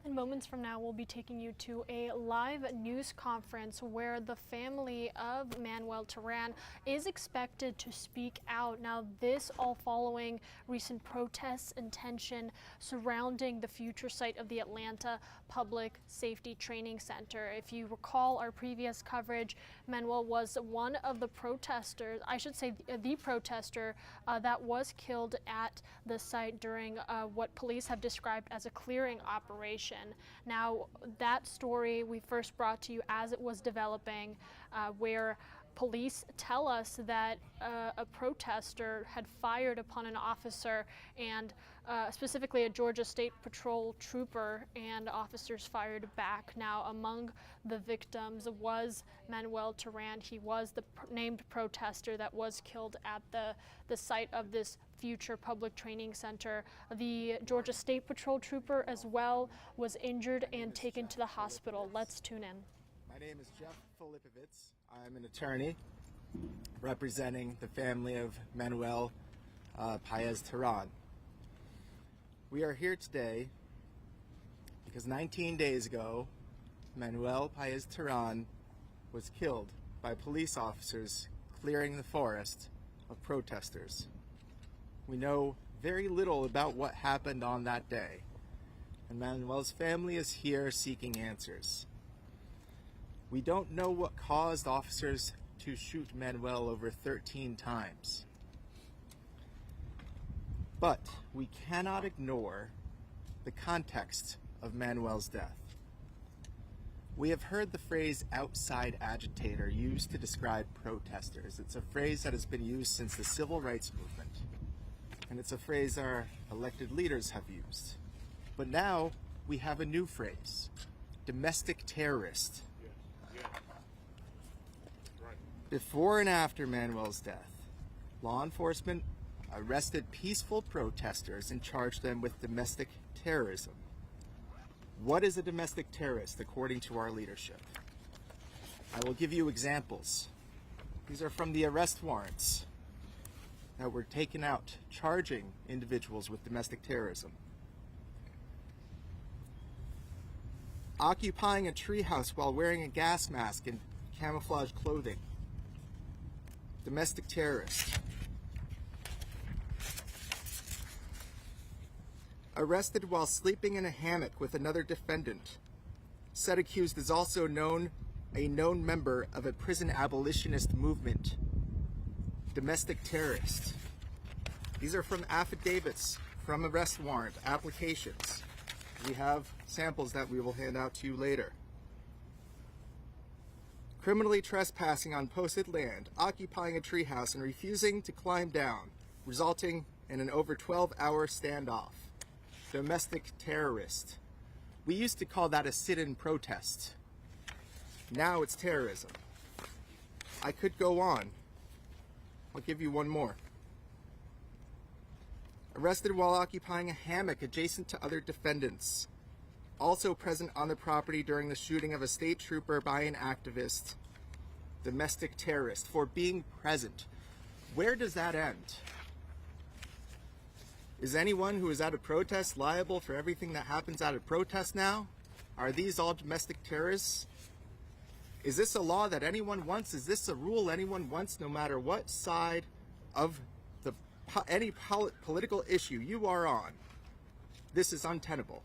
And moments from now, we'll be taking you to a live news conference where the family of Manuel Teran is expected to speak out. Now, this all following recent protests and tension surrounding the future site of the Atlanta Public Safety Training Center. If you recall our previous coverage, Manuel was one of the protesters, I should say the protester that was killed at the site during what police have described as a clearing operation. Now, that story we first brought to you as it was developing, where police tell us that a protester had fired upon an officer and specifically a Georgia State Patrol trooper, and officers fired back. Now, among the victims was Manuel Teran. He was the named protester that was killed at the site of this future public training center. The Georgia State Patrol trooper as well was injured and taken to the hospital. Let's tune in. My name is Jeff Filipovitz. I'm an attorney representing the family of Manuel Teran. We are here today because 19 days ago, Manuel Teran was killed by police officers clearing the forest of protesters. We know very little about what happened on that day, and Manuel's family is here seeking answers. We don't know what caused officers to shoot Manuel over 13 times. But we cannot ignore the context of Manuel's death. We have heard the phrase outside agitator used to describe protesters. It's a phrase that has been used since the civil rights movement. And it's a phrase our elected leaders have used. But now we have a new phrase, domestic terrorist. Before and after Manuel's death, law enforcement arrested peaceful protesters and charged them with domestic terrorism. What is a domestic terrorist according to our leadership? I will give you examples. These are from the arrest warrants that were taken out charging individuals with domestic terrorism. Occupying a treehouse while wearing a gas mask and camouflage clothing. Domestic terrorist. Arrested while sleeping in a hammock with another defendant. Said accused is also a known member of a prison abolitionist movement. Domestic terrorist. These are from affidavits, from arrest warrant applications. We have samples that we will hand out to you later. Criminally trespassing on posted land, occupying a treehouse and refusing to climb down, resulting in an over 12-hour standoff. Domestic terrorist. We used to call that a sit-in protest. Now it's terrorism. I could go on. I'll give you one more. Arrested while occupying a hammock adjacent to other defendants. Also present on the property during the shooting of a state trooper by an activist. Domestic terrorist for being present. Where does that end? Is anyone who is at a protest liable for everything that happens at a protest now? Are these all domestic terrorists? Is this a law that anyone wants? Is this a rule anyone wants, no matter what side of any political issue you are on? This is untenable.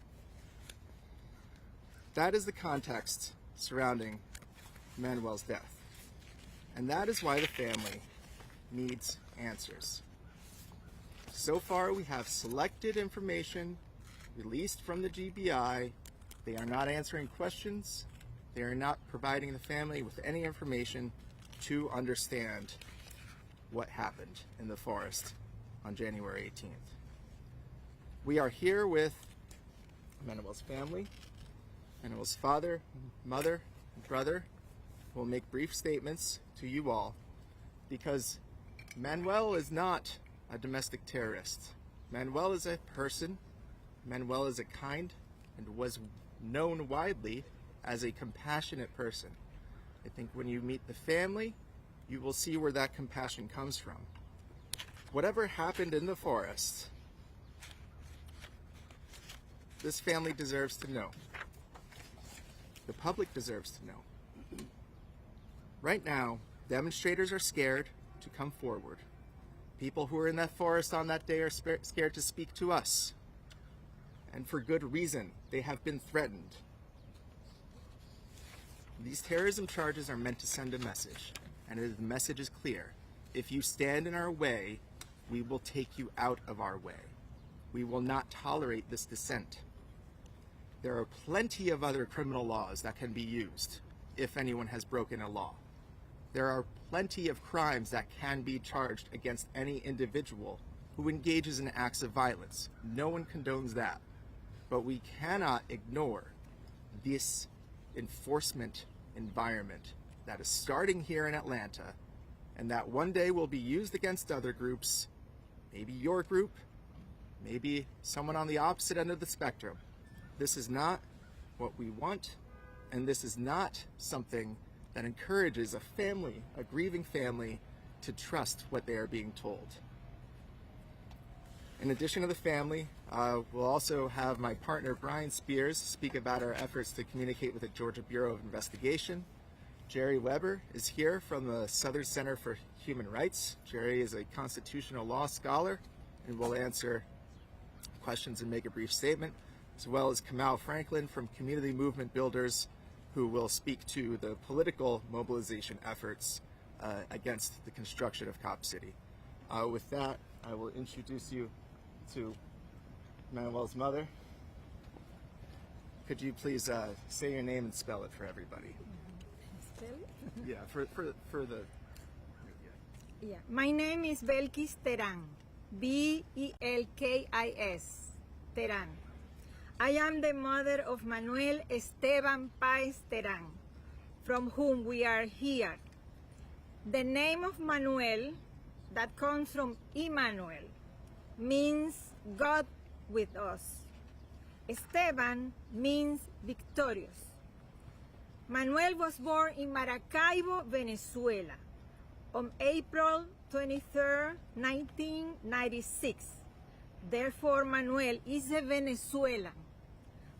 That is the context surrounding Manuel's death. And that is why the family needs answers. So far, we have selected information released from the GBI. They are not answering questions. They are not providing the family with any information to understand what happened in the forest on January 18th. We are here with Manuel's family, Manuel's father, mother, and brother. Will make brief statements to you all because Manuel is not a domestic terrorist. Manuel is a person. Manuel is a kind and was known widely as a compassionate person. I think when you meet the family, you will see where that compassion comes from. Whatever happened in the forest, this family deserves to know. The public deserves to know. Right now, demonstrators are scared to come forward. People who were in that forest on that day are scared to speak to us. And for good reason. They have been threatened. These terrorism charges are meant to send a message, and the message is clear. If you stand in our way, we will take you out of our way. We will not tolerate this dissent. There are plenty of other criminal laws that can be used if anyone has broken a law. There are plenty of crimes that can be charged against any individual who engages in acts of violence. No one condones that. But we cannot ignore this enforcement environment that is starting here in Atlanta and that one day will be used against other groups, maybe your group, maybe someone on the opposite end of the spectrum. This is not what we want, and this is not something that encourages a family, a grieving family, to trust what they are being told. In addition to the family, we'll also have my partner Brian Spears speak about our efforts to communicate with the Georgia Bureau of Investigation. Jerry Weber is here from the Southern Center for Human Rights. Jerry is a constitutional law scholar and will answer questions and make a brief statement, as well as Kamal Franklin from Community Movement Builders, who will speak to the political mobilization efforts against the construction of Cop City. With that, I will introduce you to Manuel's mother. Could you please say your name and spell it for everybody? Spell it? Yeah, for the... Yeah. My name is Belkis Teran. B-E-L-K-I-S. Teran. I am the mother of Manuel Esteban Páez Teran, from whom we are here. The name of Manuel, that comes from Emmanuel, means God with us. Esteban means victorious. Manuel was born in Maracaibo, Venezuela, on April 23, 1996. Therefore, Manuel is a Venezuelan,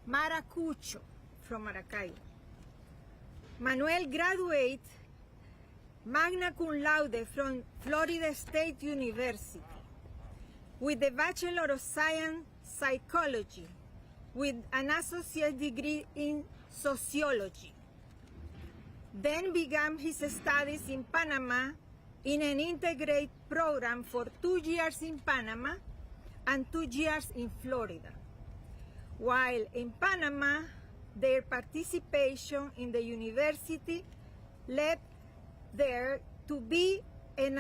Maracucho from Maracaibo. Manuel graduated magna cum laude from Florida State University with the Bachelor of Science Psychology with an associate degree in sociology. Then began his studies in Panama in an integrated program for 2 years in Panama and 2 years in Florida. While in Panama, their participation in the university led there to be an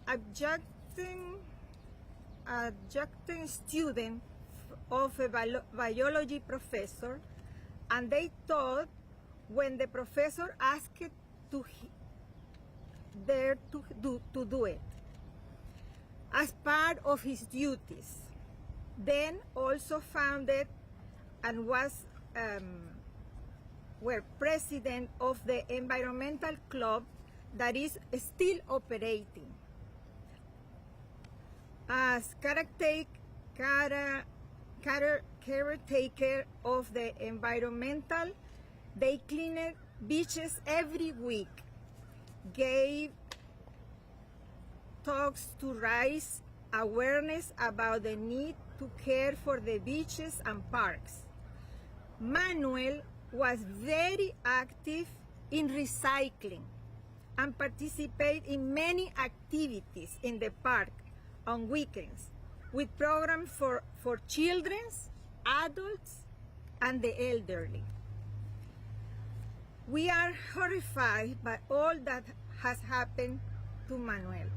adjunct student of a biology professor, and they taught when the professor asked to do it as part of his duties. Then also founded and were president of the environmental club that is still operating. As caretaker of the environmental, they cleaned beaches every week, gave talks to raise awareness about the need to care for the beaches and parks. Manuel was very active in recycling and participated in many activities in the park on weekends with programs for children, adults, and the elderly. We are horrified by all that has happened to Manuel.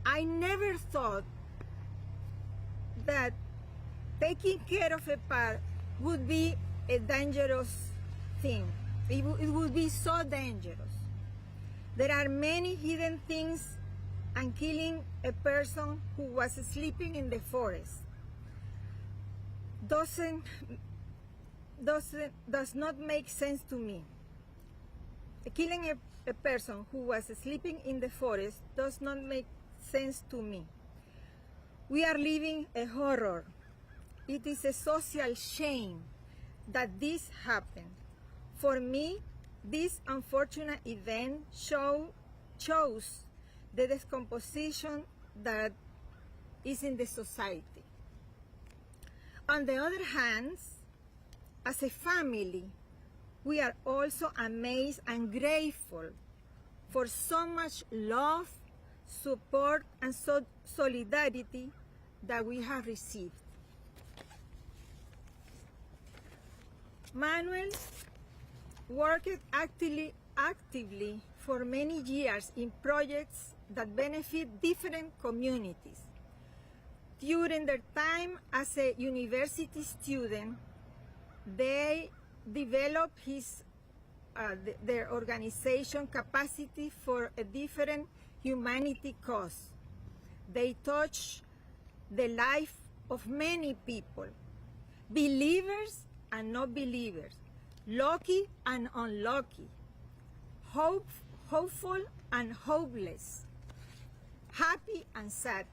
I never thought that taking care of a park would be a dangerous thing. It would be so dangerous. There are many hidden things, and killing a person who was sleeping in the forest does not make sense to me. Killing a person who was sleeping in the forest does not make sense to me. We are living a horror. It is a social shame that this happened. For me, this unfortunate event shows the decomposition that is in the society. On the other hand, as a family, we are also amazed and grateful for so much love, support, and solidarity that we have received. Manuel worked actively for many years in projects that benefit different communities. During their time as a university student, they developed their organization capacity for a different humanity cause. They touch the life of many people, believers and not believers, lucky and unlucky, hopeful and hopeless, happy and sad.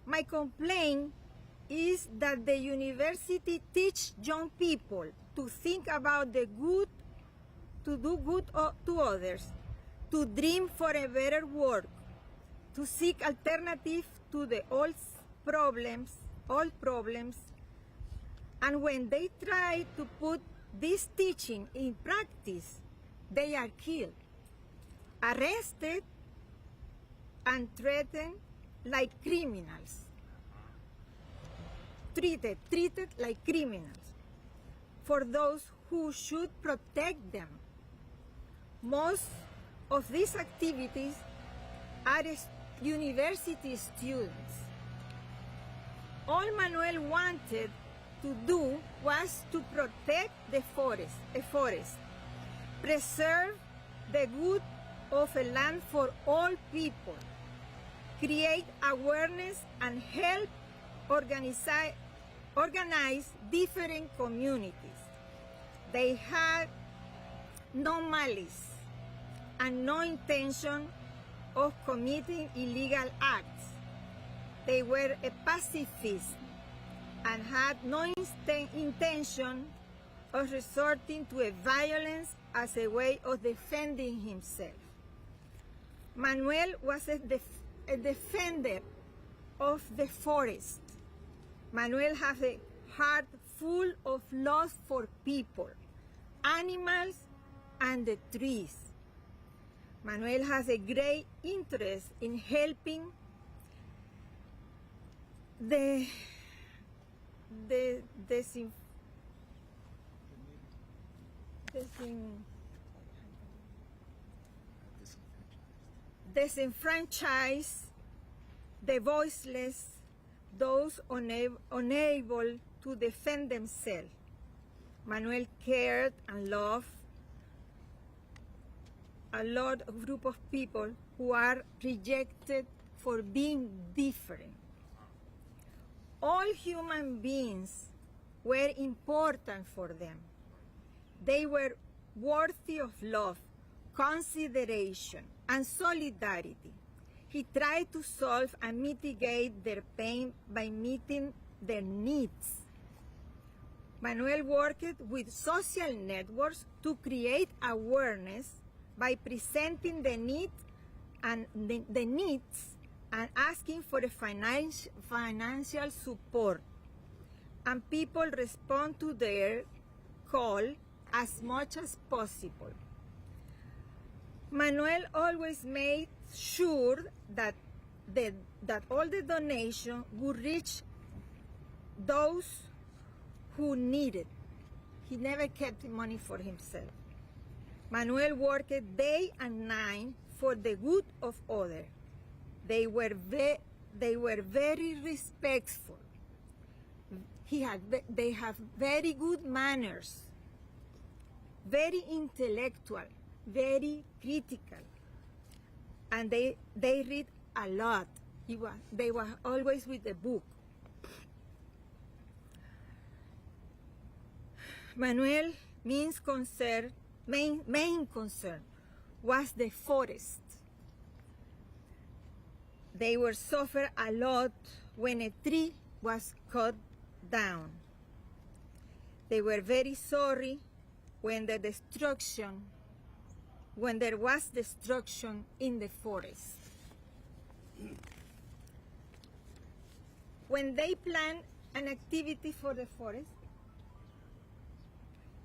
My complaint is that the university teach young people to think about the good, to do good to others, to dream for a better world, to seek alternatives to the old problems, and when they try to put this teaching in practice, they are killed, arrested, and treated like criminals. Treated like criminals for those who should protect them. Most of these activities are university students. All Manuel wanted to do was to protect the forest, preserve the good of a land for all people, create awareness and help organize different communities. They had no malice and no intention of committing illegal acts. They were a pacifist and had no intention of resorting to violence as a way of defending himself. Manuel was a defender of the forest. Manuel has a heart full of love for people, animals, and the trees. Manuel has a great interest in helping the disenfranchised, the voiceless, those unable to defend themselves. Manuel cared and loved a lot of group of people who are rejected for being different. All human beings were important for them. They were worthy of love, consideration, and solidarity. He tried to solve and mitigate their pain by meeting their needs. Manuel worked with social networks to create awareness by presenting the needs and asking for a financial support. And people respond to their call as much as possible. Manuel always made sure that all the donation would reach those who needed. He never kept money for himself. Manuel worked day and night for the good of others. They were very respectful. They have very good manners, very intellectual, very critical, and they read a lot. They were always with a book. Manuel main concern was the forest. They were suffer a lot when a tree was cut down. They were very sorry when there was destruction in the forest. When they plan an activity for the forest,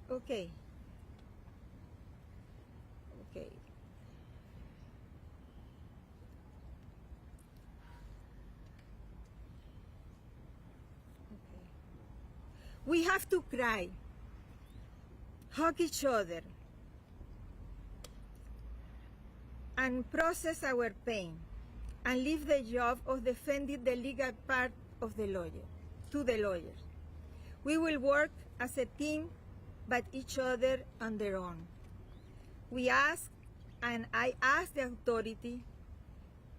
okay. We have to cry, hug each other, and process our pain, and leave the job of defending the legal part of the lawyer to the lawyers. We will work as a team, but each other on their own. We ask, and I ask the authority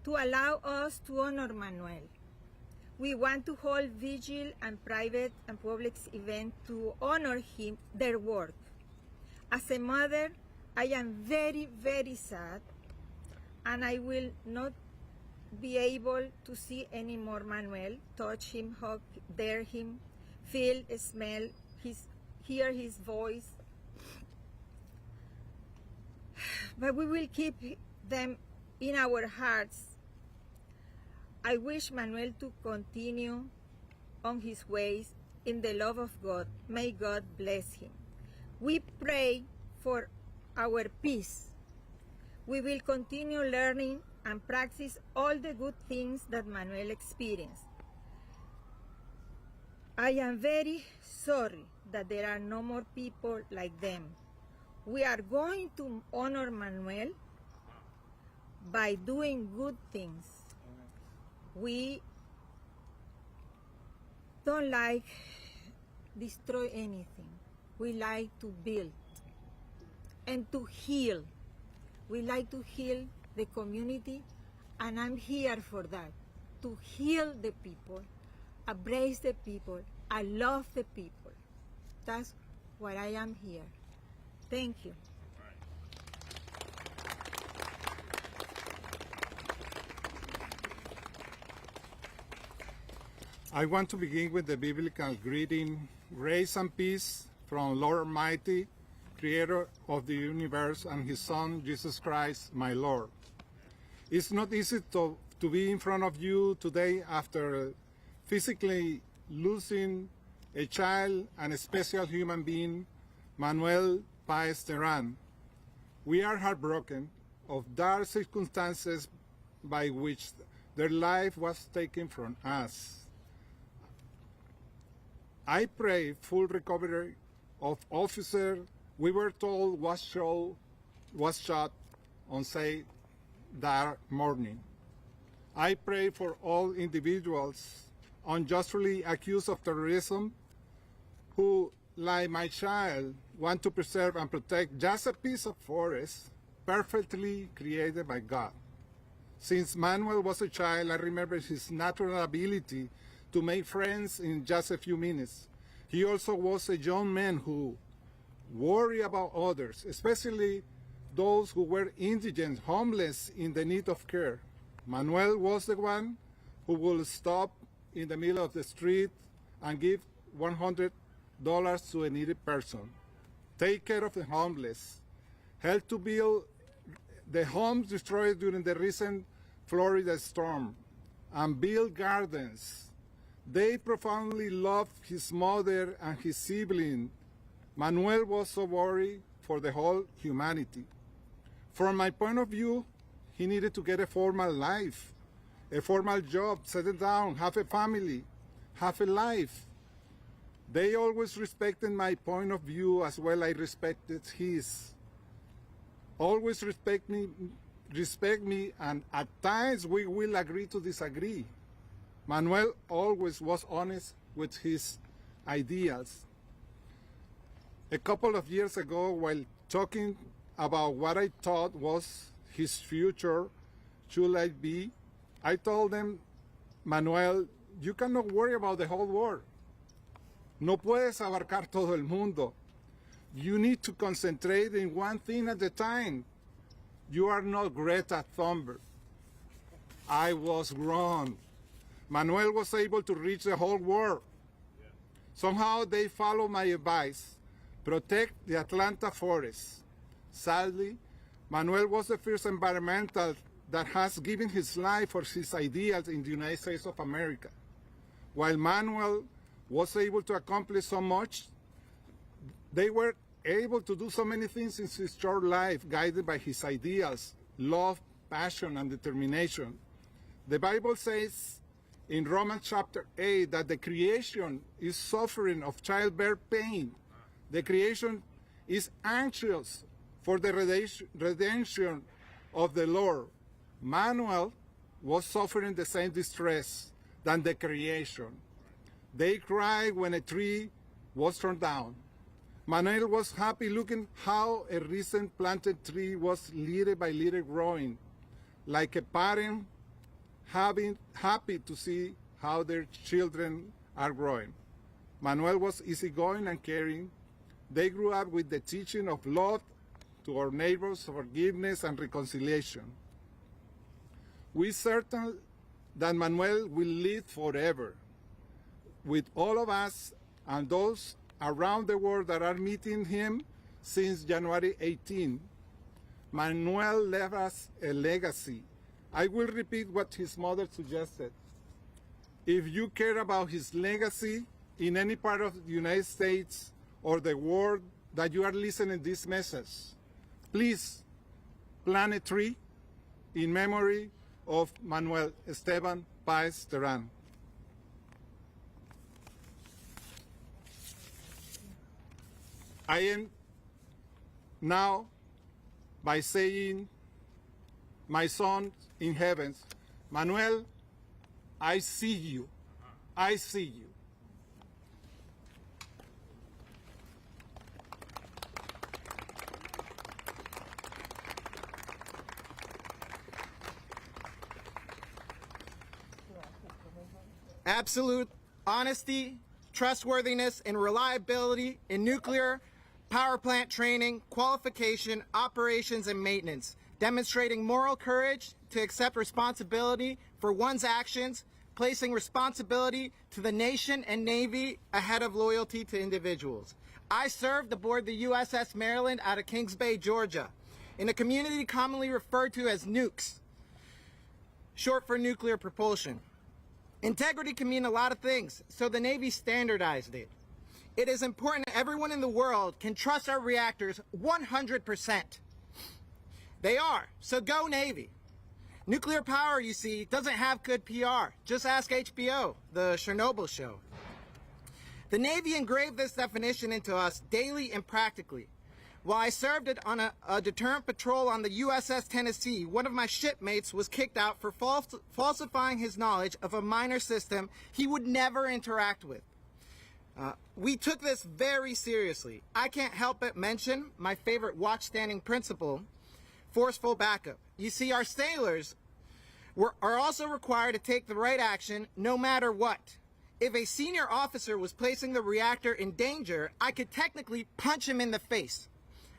to allow us to honor Manuel. We want to hold vigil and private and public events to honor him, their work. As a mother, I am very, very sad, and I will not be able to see any more Manuel, touch him, hug, dare him, feel, smell, hear his voice. But we will keep them in our hearts. I wish Manuel to continue on his ways in the love of God. May God bless him. We pray for our peace. We will continue learning and practice all the good things that Manuel experienced. I am very sorry that there are no more people like them. We are going to honor Manuel by doing good things. We don't like destroy anything. We like to build and to heal. We like to heal the community, and I'm here for that, to heal the people, embrace the people, I love the people. That's why I am here. Thank you. I want to begin with the biblical greeting, grace and peace from Lord Almighty, Creator of the universe, and His Son, Jesus Christ, my Lord. It's not easy to be in front of you today after physically losing a child and a special human being, Manuel Teran. We are heartbroken of dark circumstances by which their life was taken from us. I pray full recovery of officer we were told was shot on say that morning. I pray for all individuals unjustly accused of terrorism who, like my child, want to preserve and protect just a piece of forest perfectly created by God. Since Manuel was a child, I remember his natural ability to make friends in just a few minutes. He also was a young man who worried about others, especially those who were indigent, homeless, in the need of care. Manuel was the one who would stop in the middle of the street and give $100 to a needy person, take care of the homeless, help to build the homes destroyed during the recent Florida storm, and build gardens. They profoundly loved his mother and his sibling. Manuel was so worried for the whole humanity. From my point of view, he needed to get a formal life, a formal job, settle down, have a family, have a life. They always respected my point of view as well I respected his. Always respect me, and at times we will agree to disagree. Manuel always was honest with his ideals. A couple of years ago, while talking about what I thought was his future should I be, I told them, Manuel, you cannot worry about the whole world. No puedes abarcar todo el mundo. You need to concentrate in one thing at a time. You are not Greta Thunberg. I was wrong. Manuel was able to reach the whole world. Somehow they followed my advice. protect the Atlanta forest. Sadly, Manuel was the first environmental that has given his life for his ideals in the United States of America. While Manuel was able to accomplish so much, they were able to do so many things in his short life, guided by his ideals, love, passion, and determination. The Bible says in Romans chapter 8 that the creation is suffering of childbirth pain. The creation is anxious for the redemption of the Lord. Manuel was suffering the same distress than the creation. They cried when a tree was torn down. Manuel was happy looking how a recent planted tree was little by little growing, like a parent happy to see how their children are growing. Manuel was easygoing and caring. They grew up with the teaching of love to our neighbors, forgiveness, and reconciliation. We are certain that Manuel will live forever with all of us and those around the world that are meeting him since January 18. Manuel left us a legacy. I will repeat what his mother suggested. If you care about his legacy in any part of the United States or the world that you are listening to this message, please plant a tree in memory of Manuel Esteban Páez Teran. I end now by saying, my son in heaven, Manuel, I see you. I see you. Absolute honesty, trustworthiness, and reliability in nuclear power plant training, qualification, operations, and maintenance, demonstrating moral courage to accept responsibility for one's actions, placing responsibility to the nation and Navy ahead of loyalty to individuals. I served aboard the USS Maryland out of Kings Bay, Georgia, in a community commonly referred to as nukes, short for nuclear propulsion. Integrity can mean a lot of things, so the Navy standardized it. It is important that everyone in the world can trust our reactors 100%. They are, so go Navy. Nuclear power, you see, doesn't have good PR. Just ask HBO, the Chernobyl show. The Navy engraved this definition into us daily and practically. While I served on a deterrent patrol on the USS Tennessee, one of my shipmates was kicked out for falsifying his knowledge of a minor system he would never interact with. We took this very seriously. I can't help but mention my favorite watchstanding principle, forceful backup. You see, our sailors are also required to take the right action no matter what. If a senior officer was placing the reactor in danger, I could technically punch him in the face.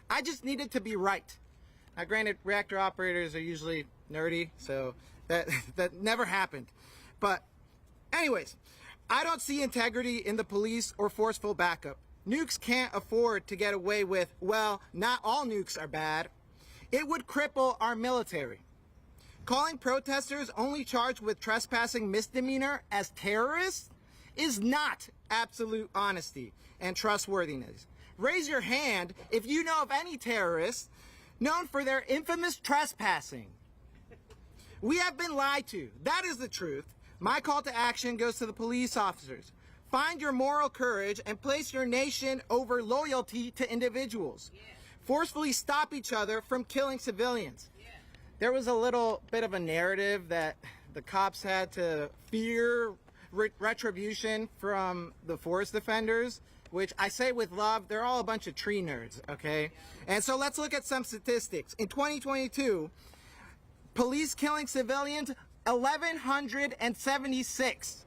I just needed to be right. Now, granted, reactor operators are usually nerdy, so that never happened. But anyways, I don't see integrity in the police or forceful backup. Nukes can't afford to get away with, well, not all nukes are bad. It would cripple our military. Calling protesters only charged with trespassing misdemeanor as terrorists is not absolute honesty and trustworthiness. Raise your hand if you know of any terrorists known for their infamous trespassing. We have been lied to. That is the truth. My call to action goes to the police officers. Find your moral courage and place your nation over loyalty to individuals. Forcefully stop each other from killing civilians. There was a little bit of a narrative that the cops had to fear retribution from the forest defenders, which I say with love, they're all a bunch of tree nerds, okay? And so let's look at some statistics. In 2022, police killing civilians, 1,176.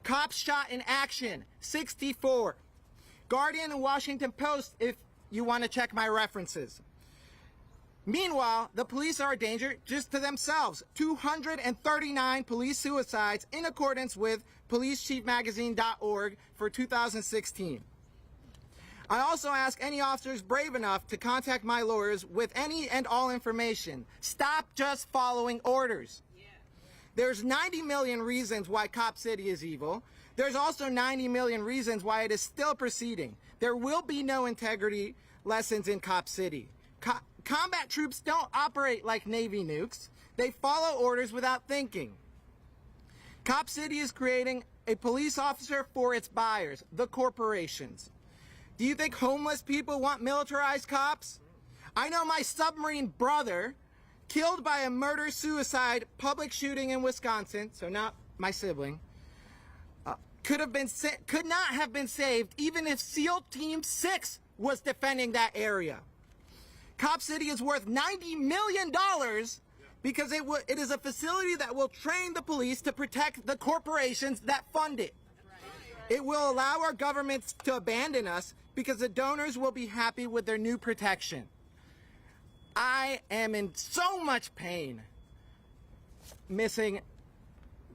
Cops shot in action, 64. Guardian and Washington Post, if you want to check my references. Meanwhile, the police are a danger just to themselves. 239 police suicides in accordance with policechiefmagazine.org for 2016. I also ask any officers brave enough to contact my lawyers with any and all information. Stop just following orders. There's 90 million reasons why Cop City is evil. There's also 90 million reasons why it is still proceeding. There will be no integrity lessons in Cop City. Combat troops don't operate like Navy nukes. They follow orders without thinking. Cop City is creating a police officer for its buyers, the corporations. Do you think homeless people want militarized cops? I know my submarine brother, killed by a murder-suicide public shooting in Wisconsin, so not my sibling, could not have been saved even if SEAL Team 6 was defending that area. Cop City is worth $90 million because it is a facility that will train the police to protect the corporations that fund it. It will allow our governments to abandon us because the donors will be happy with their new protection. I am in so much pain missing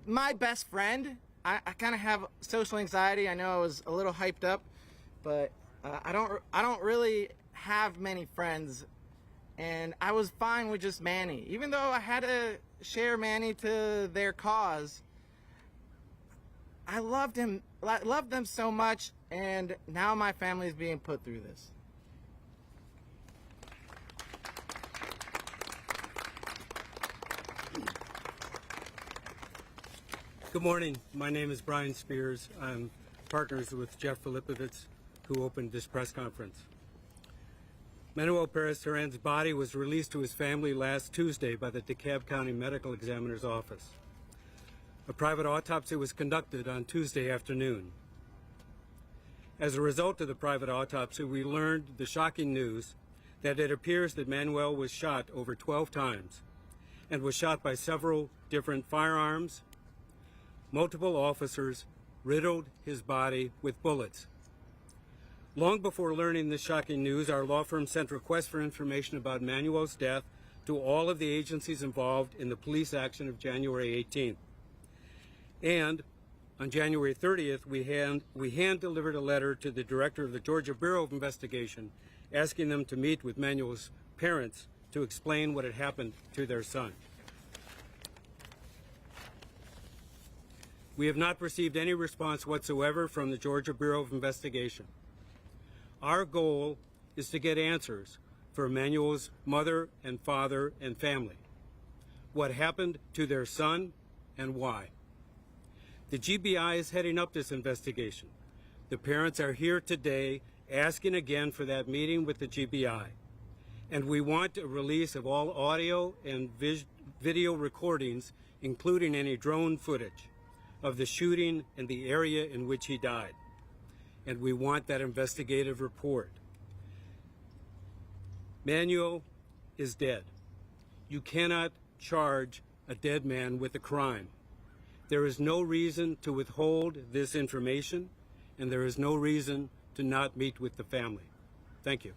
my best friend. I kind of have social anxiety. I know I was a little hyped up, but I don't really have many friends, and I was fine with just Manny. Even though I had to share Manny to their cause, I loved him. I loved them so much, and now my family is being put through this. Good morning. My name is Brian Spears. I'm partners with Jeff Filipovitz, who opened this press conference. Manuel Teran's body was released to his family last Tuesday by the DeKalb County Medical Examiner's Office. A private autopsy was conducted on Tuesday afternoon. As a result of the private autopsy, we learned the shocking news that it appears that Manuel was shot over 12 times and was shot by several different firearms. Multiple officers riddled his body with bullets. Long before learning this shocking news, our law firm sent requests for information about Manuel's death to all of the agencies involved in the police action of January 18th. And on January 30th, we hand-delivered a letter to the director of the Georgia Bureau of Investigation asking them to meet with Manuel's parents to explain what had happened to their son. We have not received any response whatsoever from the Georgia Bureau of Investigation. Our goal is to get answers for Manuel's mother and father and family. What happened to their son and why? The GBI is heading up this investigation. The parents are here today asking again for that meeting with the GBI. And we want a release of all audio and video recordings, including any drone footage of the shooting and the area in which he died. And we want that investigative report. Manuel is dead. You cannot charge a dead man with a crime. There is no reason to withhold this information, and there is no reason to not meet with the family. Thank you.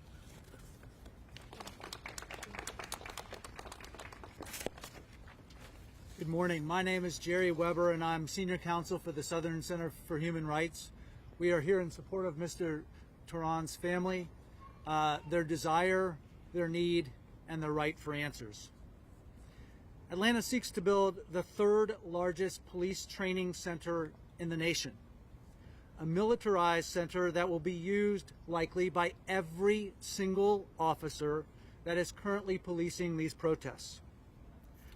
Good morning. My name is Jerry Weber, and I'm Senior Counsel for the Southern Center for Human Rights. We are here in support of Mr. Teran's family, their desire, their need, and their right for answers. Atlanta seeks to build the third largest police training center in the nation, a militarized center that will be used likely by every single officer that is currently policing these protests.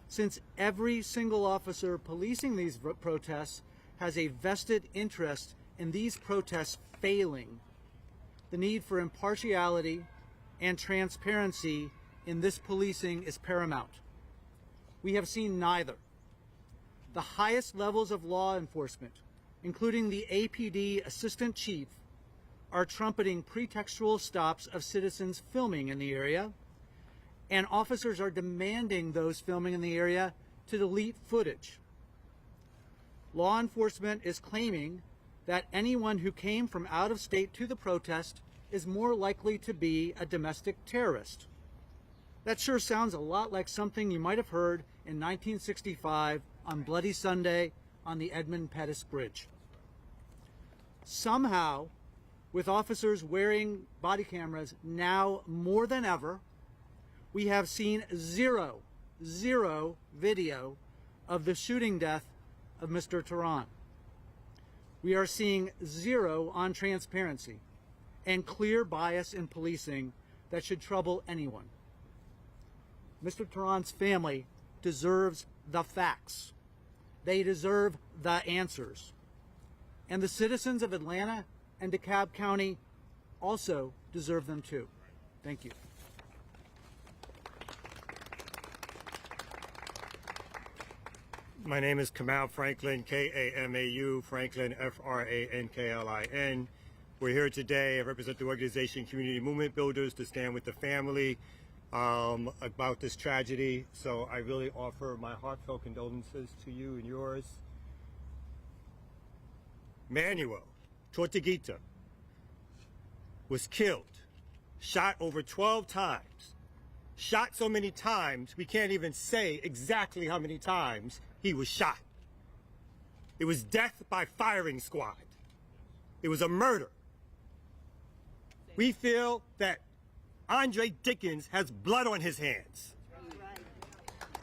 Since every single officer policing these protests has a vested interest in these protests failing, the need for impartiality and transparency in this policing is paramount. We have seen neither. The highest levels of law enforcement, including the APD Assistant Chief, are trumpeting pretextual stops of citizens filming in the area, and officers are demanding those filming in the area to delete footage. Law enforcement is claiming that anyone who came from out of state to the protest is more likely to be a domestic terrorist. That sure sounds a lot like something you might have heard in 1965 on Bloody Sunday on the Edmund Pettus Bridge. Somehow, With officers wearing body cameras now more than ever, we have seen zero video of the shooting death of Mr. Teran. We are seeing zero on transparency and clear bias in policing that should trouble anyone. Mr. Teran's family deserves the facts. They deserve the answers. And the citizens of Atlanta and DeKalb County also deserve them too. Thank you. My name is Kamal Franklin, K-A-M-A-U, Franklin, F-R-A-N-K-L-I-N. We're here today. I represent the organization Community Movement Builders to stand with the family about this tragedy. So I really offer my heartfelt condolences to you and yours. Manuel Tortuguita was killed, shot over 12 times. Shot so many times, we can't even say exactly how many times he was shot. It was death by firing squad. It was a murder. We feel that Andre Dickens has blood on his hands.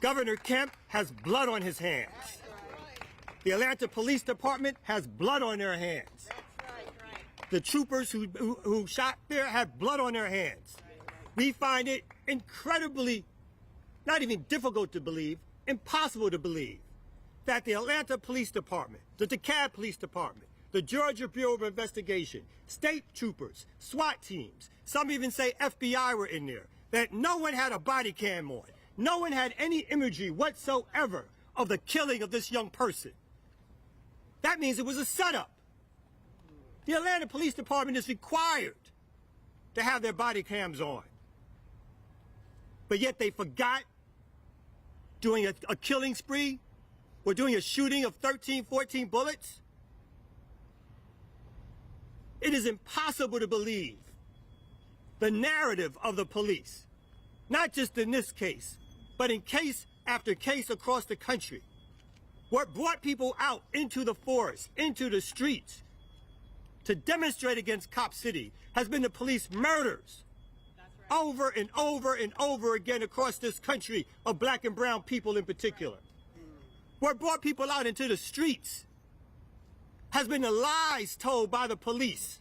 Governor Kemp has blood on his hands. The Atlanta Police Department has blood on their hands. The troopers who shot there have blood on their hands. We find it incredibly, not even difficult to believe, impossible to believe, that the Atlanta Police Department, the DeKalb Police Department, the Georgia Bureau of Investigation, state troopers, SWAT teams, some even say FBI were in there, that no one had a body cam on. No one had any imagery whatsoever of the killing of this young person. That means it was a setup. The Atlanta Police Department is required to have their body cams on. But yet they forgot doing a killing spree or doing a shooting of 13, 14 bullets. It is impossible to believe the narrative of the police, not just in this case, but in case after case across the country, what brought people out into the forest, into the streets, to demonstrate against Cop City has been the police murders. Right. Over and over and over again across this country of black and brown people in particular. What brought people out into the streets has been the lies told by the police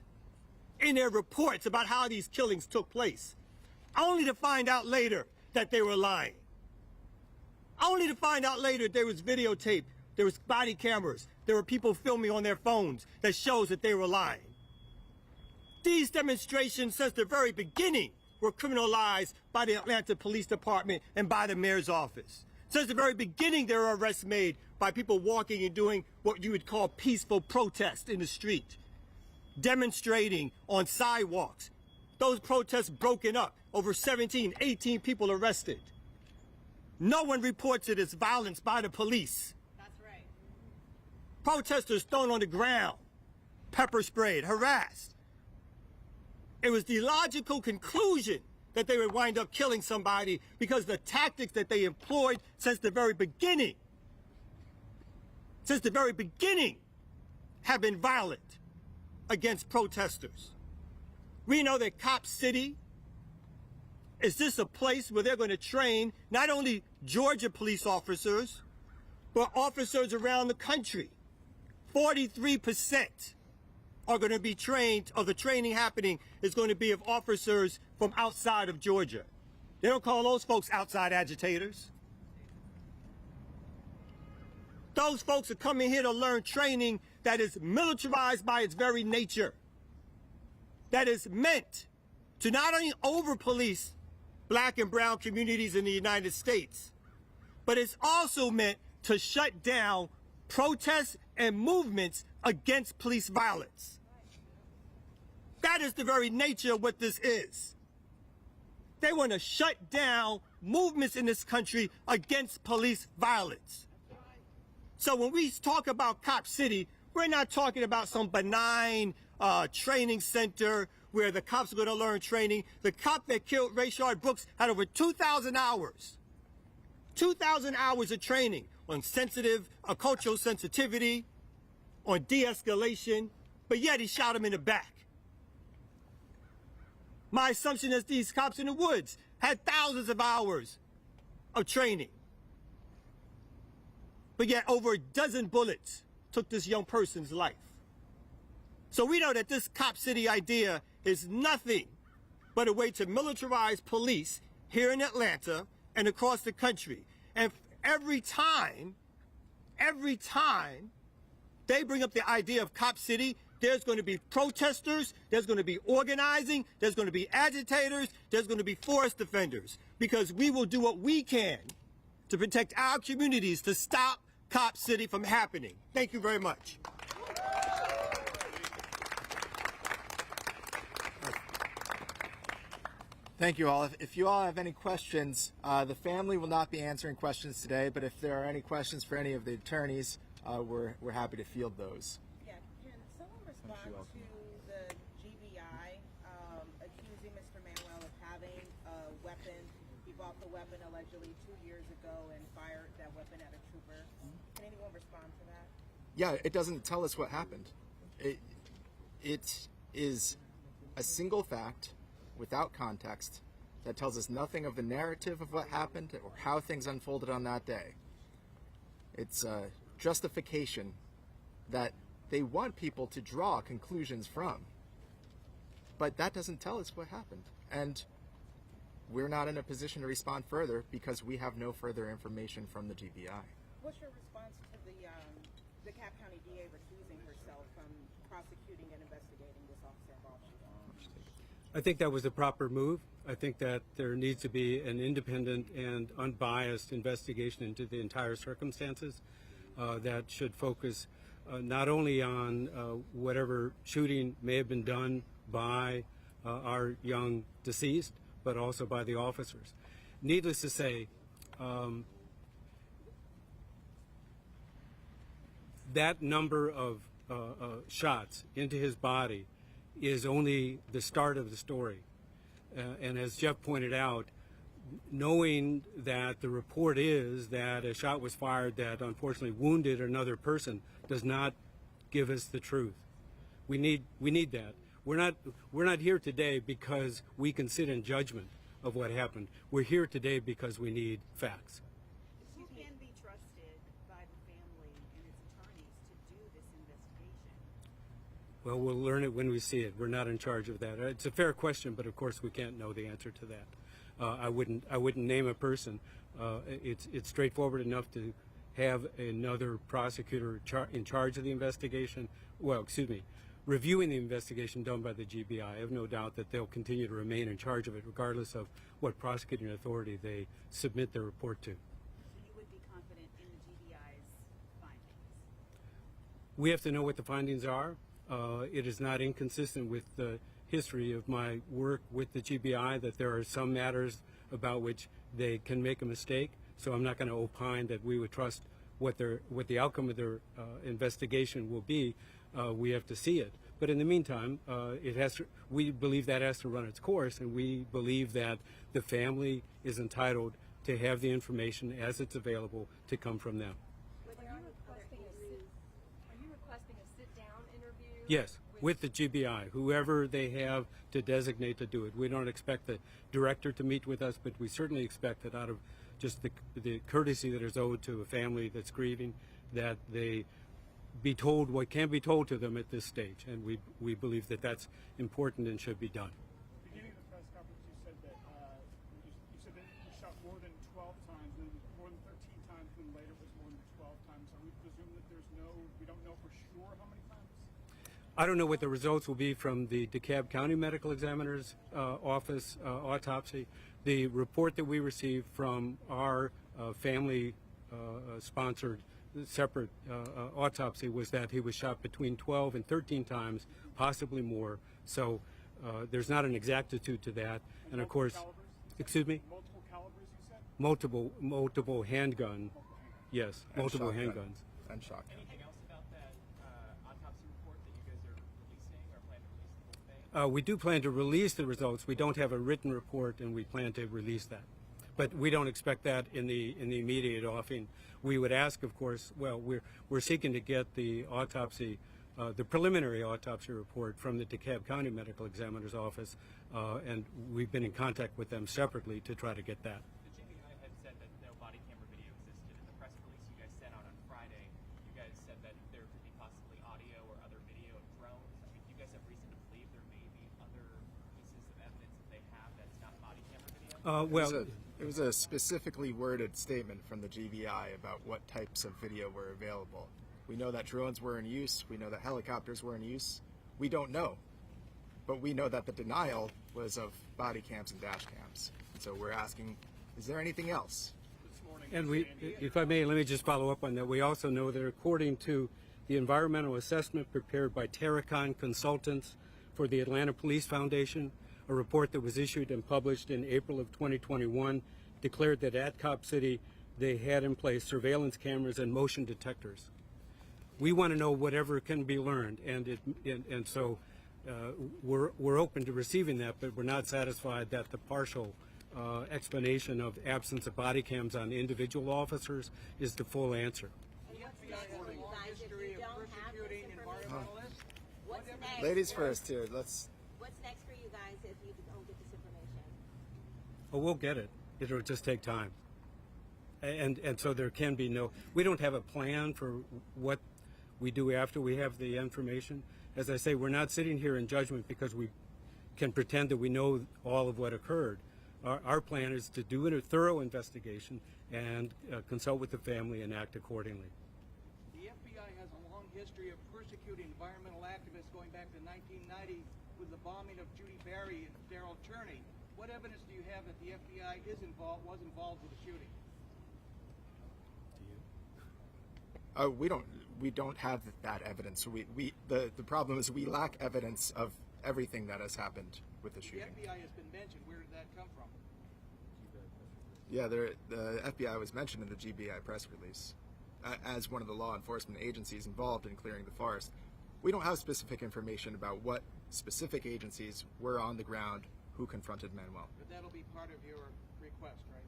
in their reports about how these killings took place, only to find out later that they were lying. Only to find out later there was videotape, there was body cameras, there were people filming on their phones that shows that they were lying. These demonstrations since the very beginning were criminalized by the Atlanta Police Department and by the mayor's office. Since the very beginning there were arrests made by people walking and doing what you would call peaceful protest in the street, demonstrating on sidewalks. Those protests broken up, over 17, 18 people arrested. No one reports it as violence by the police. Protesters thrown on the ground, pepper sprayed, harassed. It was the logical conclusion that they would wind up killing somebody because the tactics that they employed since the very beginning have been violent against protesters. We know that Cop City is just a place where they're going to train not only Georgia police officers, but officers around the country. 43% are going to be trained, or the training happening is going to be of officers from outside of Georgia. They don't call those folks outside agitators. Those folks are coming here to learn training that is militarized by its very nature, that is meant to not only over-police black and brown communities in the United States, but it's also meant to shut down protests and movements against police violence. That is the very nature of what this is. They want to shut down movements in this country against police violence. So when we talk about Cop City, we're not talking about some benign training center where the cops are going to learn training. The cop that killed Rayshard Brooks had over 2,000 hours. 2,000 hours of training on cultural sensitivity, on de-escalation, but yet he shot him in the back. My assumption is these cops in the woods had thousands of hours of training. But yet over a dozen bullets took this young person's life. So we know that this cop city idea is nothing but a way to militarize police here in Atlanta and across the country. And every time they bring up the idea of cop city, there's going to be protesters, there's going to be organizing, there's going to be agitators, there's going to be forest defenders, because we will do what we can to protect our communities to stop cop city from happening. Thank you very much. Thank you all. If you all have any questions, the family will not be answering questions today, but if there are any questions for any of the attorneys, we're happy to field those. Yeah, can someone respond to the GBI accusing Mr. Manuel of having a weapon? He bought the weapon allegedly 2 years ago and fired that weapon at a trooper. Can anyone respond to that? Yeah, it doesn't tell us what happened. It is a single fact without context that tells us nothing of the narrative of what happened or how things unfolded on that day. It's a justification that they want people to draw conclusions from. But that doesn't tell us what happened. And we're not in a position to respond further because we have no further information from the GBI. What's your response to the Cobb County DA recusing herself from prosecuting and investigating this officer involved? I think that was the proper move. I think that there needs to be an independent and unbiased investigation into the entire circumstances that should focus not only on whatever shooting may have been done by our young deceased, but also by the officers. Needless to say, that number of shots into his body is only the start of the story. And as Jeff pointed out, knowing that the report is that a shot was fired that unfortunately wounded another person does not give us the truth. We need that. We're not here today because we can sit in judgment of what happened. We're here today because we need facts. Who can be trusted by the family and its attorneys to do this investigation? Well, we'll learn it when we see it. We're not in charge of that. It's a fair question, but of course we can't know the answer to that. I wouldn't name a person. It's straightforward enough to have another prosecutor in charge of the investigation. Well, excuse me, reviewing the investigation done by the GBI. I have no doubt that they'll continue to remain in charge of it, regardless of what prosecuting authority they submit their report to. So you would be confident in the GBI's findings? We have to know what the findings are. It is not inconsistent with the history of my work with the GBI that there are some matters about which they can make a mistake. So I'm not going to opine that we would trust what the outcome of their investigation will be. We have to see it. But in the meantime, we believe that has to run its course, and we believe that the family is entitled to have the information as it's available to come from them. Are you requesting a sit-down interview? Yes, with the GBI, whoever they have to designate to do it. We don't expect the director to meet with us, but we certainly expect that out of just the courtesy that is owed to a family that's grieving, that they be told what can be told to them at this stage. And we believe that that's important and should be done. Beginning of the press conference, you said that you shot more than 12 times, and more than 13 times, and later it was more than 12 times. So we presume that we don't know for sure how many times? I don't know what the results will be from the DeKalb County Medical Examiner's office autopsy. The report that we received from our family-sponsored separate autopsy was that he was shot between 12 and 13 times, possibly more. So there's not an exactitude to that. And of course, calibers? Excuse me? Multiple calibers, you said? Multiple handgun. Yes, And multiple shotgun. handguns. And shotgun. Anything else about that autopsy report that you guys are releasing or plan to release the whole thing? We do plan to release the results. We don't have a written report, and we plan to release that. But we don't expect that in the immediate offing. We would ask, of course, well, we're seeking to get the autopsy the preliminary autopsy report from the DeKalb County Medical Examiner's Office, and we've been in contact with them separately to try to get that. The GBI had said that no body camera video existed. In the press release you guys sent out on Friday, you guys said that there could be possibly audio or other video of drones. I mean, do you guys have reason to believe there may be other pieces of evidence that they have that's not body camera video? It was a specifically worded statement from the GBI about what types of video were available. We know that drones were in use. We know that helicopters were in use. We don't know. But we know that the denial was of body cams and dash cams. And so we're asking, is there anything else? And if I may, let me just follow up on that. We also know that according to the environmental assessment prepared by Terran Consultants for the Atlanta Police Foundation, a report that was issued and published in April of 2021 declared that at Cop City they had in place surveillance cameras and motion detectors. We want to know whatever can be learned, and so we're open to receiving that, but we're not satisfied that the partial explanation of absence of body cams on individual officers is the full answer. Ladies first here. What's next for you guys if you don't get this information? Oh, we'll get it. It'll just take time. And so there can be we don't have a plan for what we do after we have the information. As I say, we're not sitting here in judgment because we can pretend that we know all of what occurred. Our plan is to do a thorough investigation and consult with the family and act accordingly. The FBI has a long history of persecuting environmental activists going back to 1990 with the bombing of Judy Berry and Daryl Turney. What evidence do you have that the FBI was involved with the shooting? We don't have that evidence. The problem is we lack evidence of everything that has happened with the shooting. The FBI has been mentioned. Where did that come from? Yeah, the FBI was mentioned in the GBI press release as one of the law enforcement agencies involved in clearing the forest. We don't have specific information about what specific agencies were on the ground who confronted Manuel. But that'll be part of your request, right?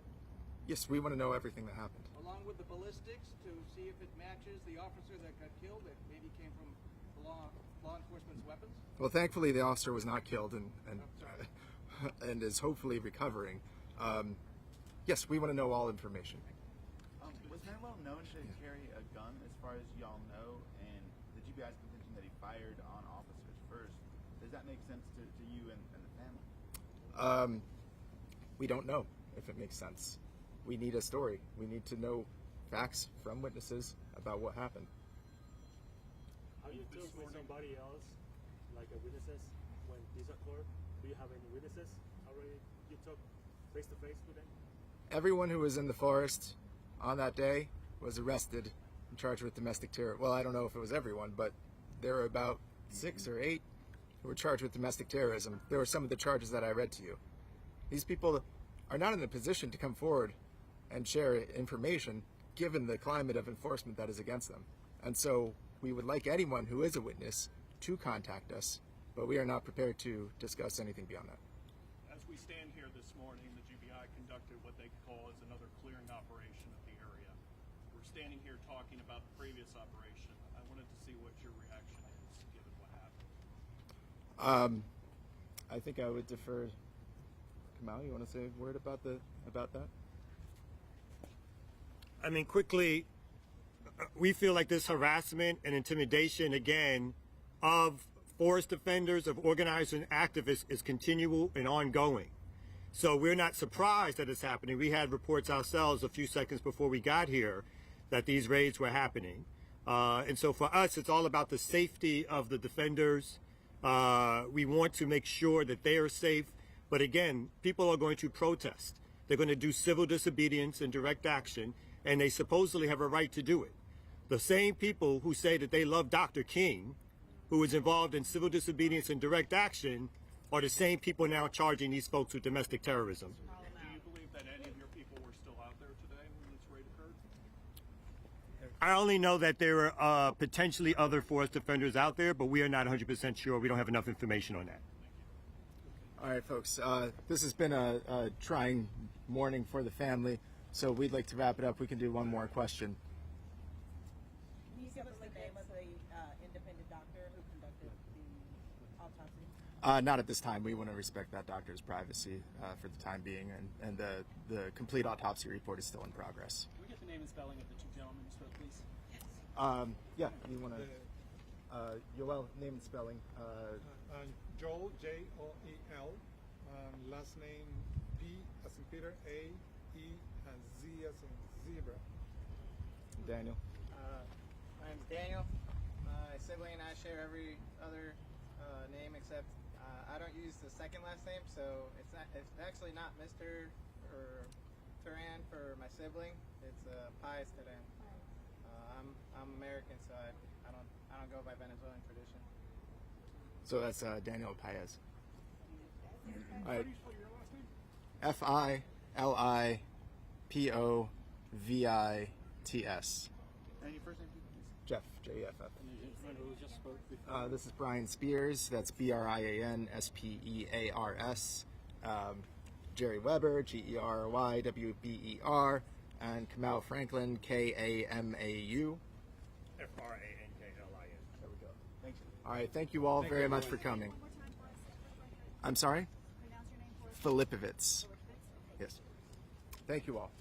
Yes, we want to know everything that happened. Along with the ballistics to see if it matches the officer that got killed that maybe came from the law enforcement's weapons? Well, thankfully the officer was not killed and is hopefully recovering. Yes, we want to know all information. Was Manuel known to carry a gun as far as y'all know, and the GBI's contention that he fired on officers first, does that make sense to you and the family? We don't know if it makes sense. We need a story. We need to know facts from witnesses about what happened. Have you talked with somebody else, like a witnesses, when this occurred? Do you have any witnesses already? You talk face to face with them? Everyone who was in the forest on that day was arrested and charged with domestic terror. Well, I don't know if it was everyone, but there were about 6 or 8 who were charged with domestic terrorism. There were some of the charges that I read to you. These people are not in a position to come forward and share information given the climate of enforcement that is against them. And so we would like anyone who is a witness to contact us, but we are not prepared to discuss anything beyond that. As we stand here this morning, the GBI conducted what they call as another clearing operation of the area. We're standing here talking about the previous operation. I wanted to see what your reaction is given what happened. I think I would defer. Kamal, you want to say a word about that? I mean, quickly, we feel like this harassment and intimidation, again, of forest defenders, of organizers and activists is continual and ongoing. So we're not surprised that it's happening. We had reports ourselves a few seconds before we got here that these raids were happening. And so for us, it's all about the safety of the defenders. We want to make sure that they are safe. But again, people are going to protest. They're going to do civil disobedience and direct action, and they supposedly have a right to do it. The same people who say that they love Dr. King, who is involved in civil disobedience and direct action, are the same people now charging these folks with domestic terrorism. Do you believe that any of your people were still out there today when this raid occurred? I only know that there are potentially other forest defenders out there, but we are not 100% sure. We don't have enough information on that. All right, folks, this has been a trying morning for the family, so we'd like to wrap it up. We can do one more question. Can you give us the name of the independent doctor autopsy? Not at this time. We want to respect that doctor's privacy for the time being, and the complete autopsy report is still in progress. Can we get the name and spelling of the two gentlemen who spoke, please? Yeah, you want to, Yoel, name and spelling. Joel, Joel, last name P as in Peter, A, E, and Z as in zebra. Daniel. My name's Daniel. My sibling and I share every other name except I don't use the second last name, so it's actually not Mr. or Teran for my sibling. It's Pius Teran. I'm American, so I don't go by Venezuelan tradition. So that's Daniel Paez. All right. Filippovits. And your first name, please? Jeff, J-E-F-F. This is Brian Spears. That's B-R-I-A-N-S-P-E-A-R-S. Jerry Weber, G-E-R-Y-W-B-E-R. And Kamau Franklin, K-A-M-A-U. F-R-A-N-K-L-I-N. There we go. Thank you. All right, thank you all very much for coming. I'm sorry? Filippovits. Yes. Thank you all.